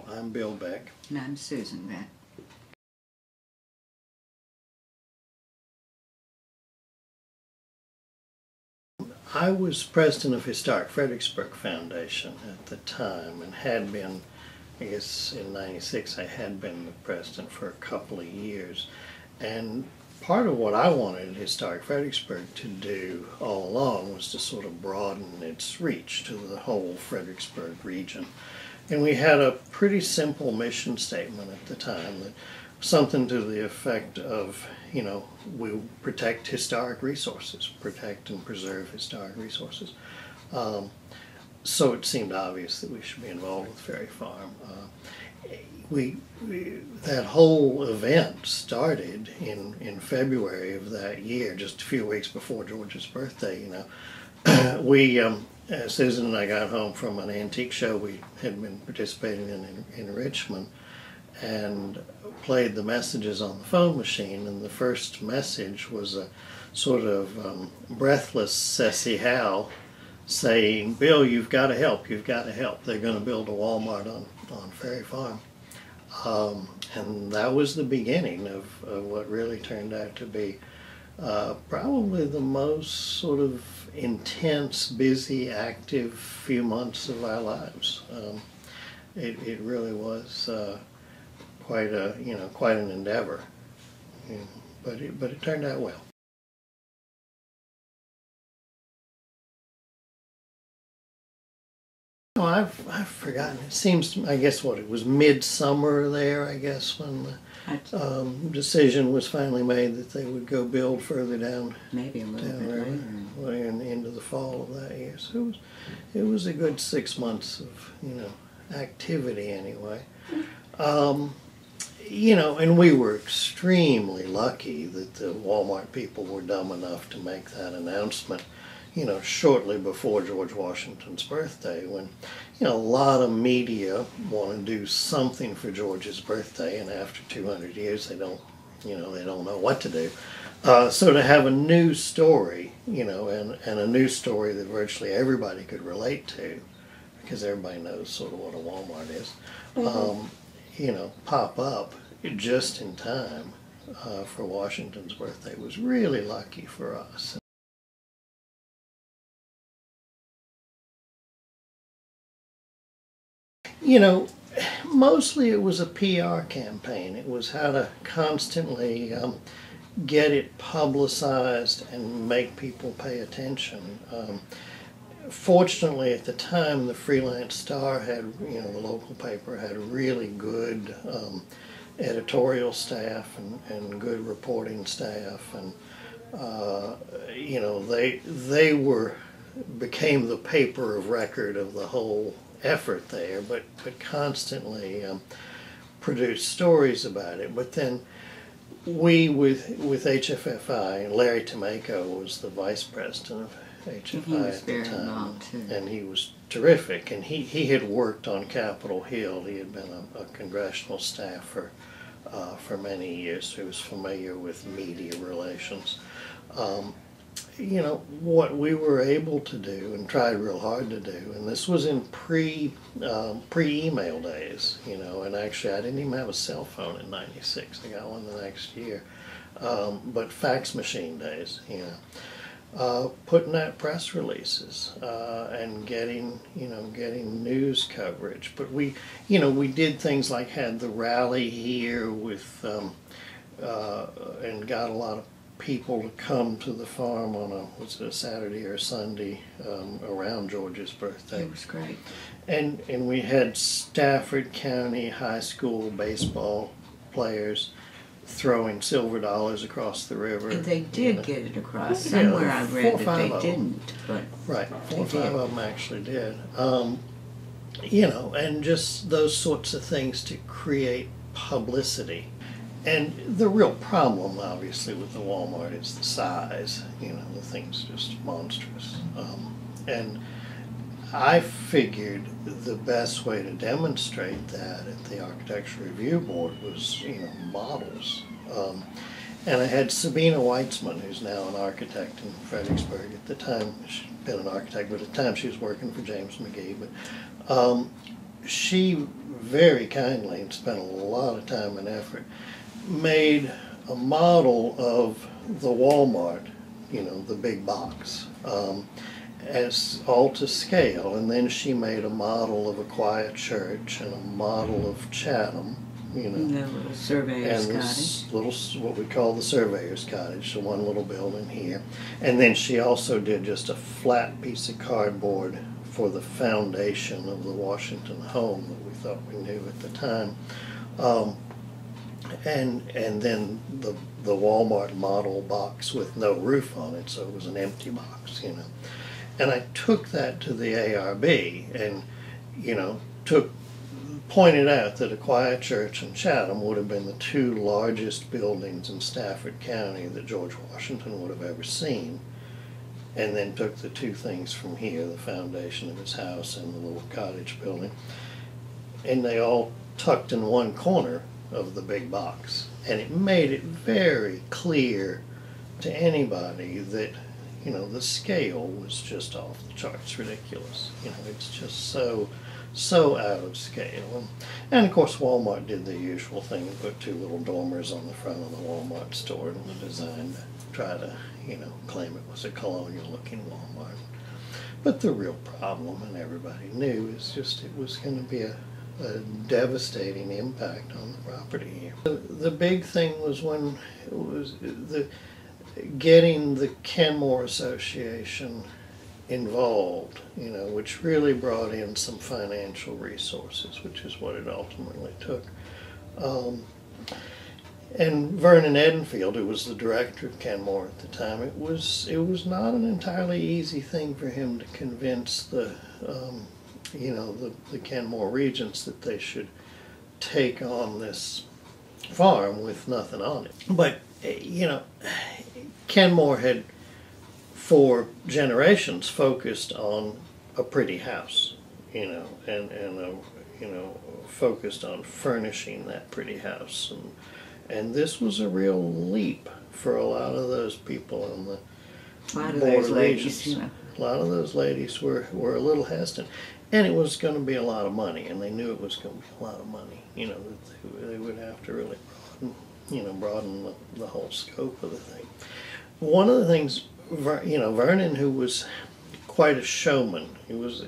I'm Bill Beck. And I'm Susan Beck. I was president of Historic Fredericksburg Foundation at the time and had been, I guess in '96, I had been the president for a couple of years. And part of what I wanted Historic Fredericksburg to do all along was to sort of broaden its reach to the whole Fredericksburg region. And we had a pretty simple mission statement at the time, that something to the effect of, we protect historic resources, protect and preserve historic resources. So it seemed obvious that we should be involved with Ferry Farm. That whole event started in February of that year, just a few weeks before George's birthday. Susan and I got home from an antique show we had been participating in Richmond, and played the messages on the phone machine, and the first message was a sort of breathless Ceci Howe saying, "Bill, you've got to help, you've got to help. They're going to build a Wal-Mart on Ferry Farm." And that was the beginning of what really turned out to be probably the most sort of intense, busy, active few months of our lives. It really was quite an endeavor, but it turned out well. Oh, I've forgotten. It seems, I guess, it was midsummer there, I guess, when the decision was finally made that they would go build further down. Maybe a little bit later. Into the fall of that year. So it was a good 6 months of, activity anyway. And we were extremely lucky that the Wal-Mart people were dumb enough to make that announcement, shortly before George Washington's birthday, when, a lot of media want to do something for George's birthday, and after 200 years they don't know what to do. So to have a news story, and a news story that virtually everybody could relate to, because everybody knows sort of what a Walmart is, pop up just in time for Washington's birthday was really lucky for us. Mostly it was a PR campaign. It was how to constantly get it publicized and make people pay attention. Fortunately, at the time, the Freelance Star had, the local paper had a really good editorial staff and good reporting staff, and they became the paper of record of the whole effort there, but constantly produced stories about it. But then we, with HFFI, and Larry Tomeko was the vice president of HFI at the time, and he was terrific. And he had worked on Capitol Hill. He had been a congressional staffer for many years, so he was familiar with media relations. What we were able to do and tried real hard to do, and this was in pre-email days, and actually I didn't even have a cell phone in '96. I got one the next year, but fax machine days, putting out press releases and getting news coverage. But we did things like had the rally here with and got a lot of people to come to the farm on a Saturday or Sunday around George's birthday. It was great. And we had Stafford County high school baseball players throwing silver dollars across the river. And they did get it across. Somewhere I read that they didn't, but right, 4 or 5 of them actually did. And just those sorts of things to create publicity. And the real problem, obviously, with the Walmart is the size. The thing's just monstrous. And I figured the best way to demonstrate that at the Architecture Review Board was, models. And I had Sabina Weitzman, who's now an architect in Fredericksburg. At the time, she'd been an architect, but at the time she was working for James McGee. But she very kindly and spent a lot of time and effort, made a model of the Wal-Mart, you know, the big box, as all to scale. And then she made a model of a quiet church and a model of Chatham, you know. The little surveyor's and cottage. Little, what we call the surveyor's cottage, so one little building here. And then she also did just a flat piece of cardboard for the foundation of the Washington home that we thought we knew at the time. And then the Wal-Mart model box with no roof on it, so it was an empty box, you know. And I took that to the ARB and, you know, pointed out that a quiet church in Chatham would have been the two largest buildings in Stafford County that George Washington would have ever seen, and then took the two things from here, the foundation of his house and the little cottage building, and they all tucked in one corner of the big box. And it made it very clear to anybody that, you know, the scale was just off the charts ridiculous. You know, it's just so out of scale. And of course Wal-Mart did the usual thing, put two little dormers on the front of the Wal-Mart store in the design to try to, you know, claim it was a colonial looking Wal-Mart. But the real problem, and everybody knew, is just it was going to be a devastating impact on the property here. The big thing was when it was getting the Kenmore Association involved, you know, which really brought in some financial resources, which is what it ultimately took. And Vernon Edenfield, who was the director of Kenmore at the time, it was not an entirely easy thing for him to convince the you know, the Kenmore regents that they should take on this farm with nothing on it. But, you know, Kenmore had for generations focused on a pretty house, you know, and you know, focused on furnishing that pretty house. And this was a real leap for a lot of those people in the border regions. You know. A lot of those ladies were a little hesitant. And it was going to be a lot of money, and they knew it was going to be a lot of money. You know, that they would have to really broaden the whole scope of the thing. One of the things, you know, Vernon, who was quite a showman, he was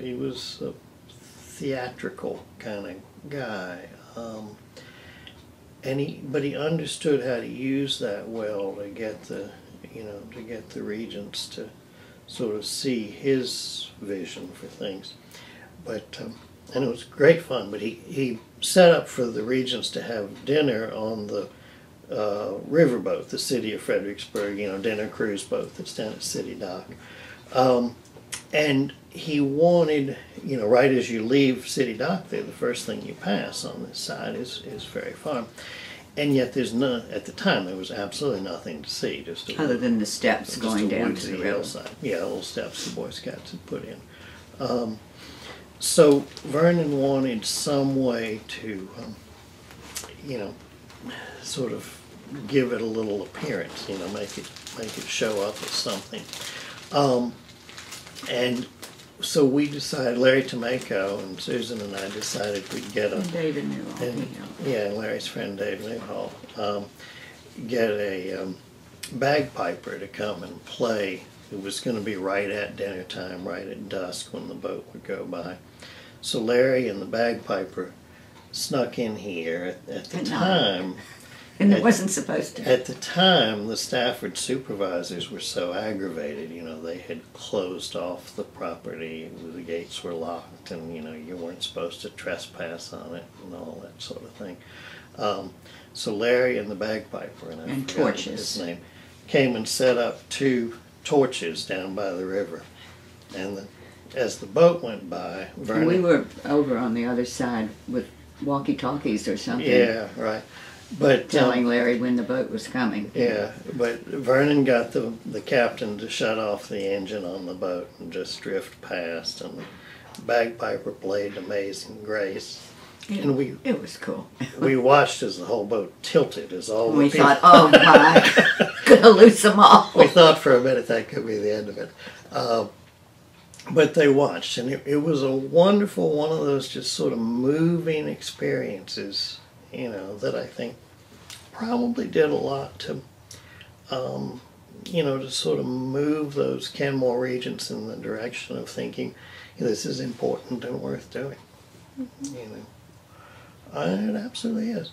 a theatrical kind of guy, but he understood how to use that well to get the regents to sort of see his vision for things. But and it was great fun. But he set up for the regents to have dinner on the riverboat, the City of Fredericksburg, you know, dinner cruise boat that's down at City Dock. And he wanted, you know, right as you leave City Dock there, the first thing you pass on this side is Ferry Farm. And yet there's none, at the time there was absolutely nothing to see. Just other than the steps going down to the hillside. Yeah, little steps the Boy Scouts had put in. So Vernon wanted some way to, you know, sort of give it a little appearance, you know, make it show up as something. And so we decided, Larry Tomeko and Susan and I decided we'd get a... David Newhall. Yeah, Larry's friend Dave Newhall, get a bagpiper to come and play. It was going to be right at dinner time, right at dusk when the boat would go by. So Larry and the bagpiper snuck in here at the time. And it wasn't supposed to. At the time, the Stafford supervisors were so aggravated, you know, they had closed off the property, the gates were locked, and, you know, you weren't supposed to trespass on it and all that sort of thing. So Larry and the bagpiper, and I forgot his name, came and set up 2 torches down by the river. And as the boat went by, Vernon... We were over on the other side with walkie-talkies or something. Yeah, right. But telling Larry when the boat was coming. Yeah, but Vernon got the captain to shut off the engine on the boat and just drift past, and the bagpiper played Amazing Grace. And it was cool. We watched as the whole boat tilted as all the people... thought, oh my, gonna lose them all. We thought for a minute that could be the end of it. but they watched, and it was a wonderful, one of those just sort of moving experiences, that I think probably did a lot to, to sort of move those Canmore regents in the direction of thinking, this is important and worth doing. It absolutely is.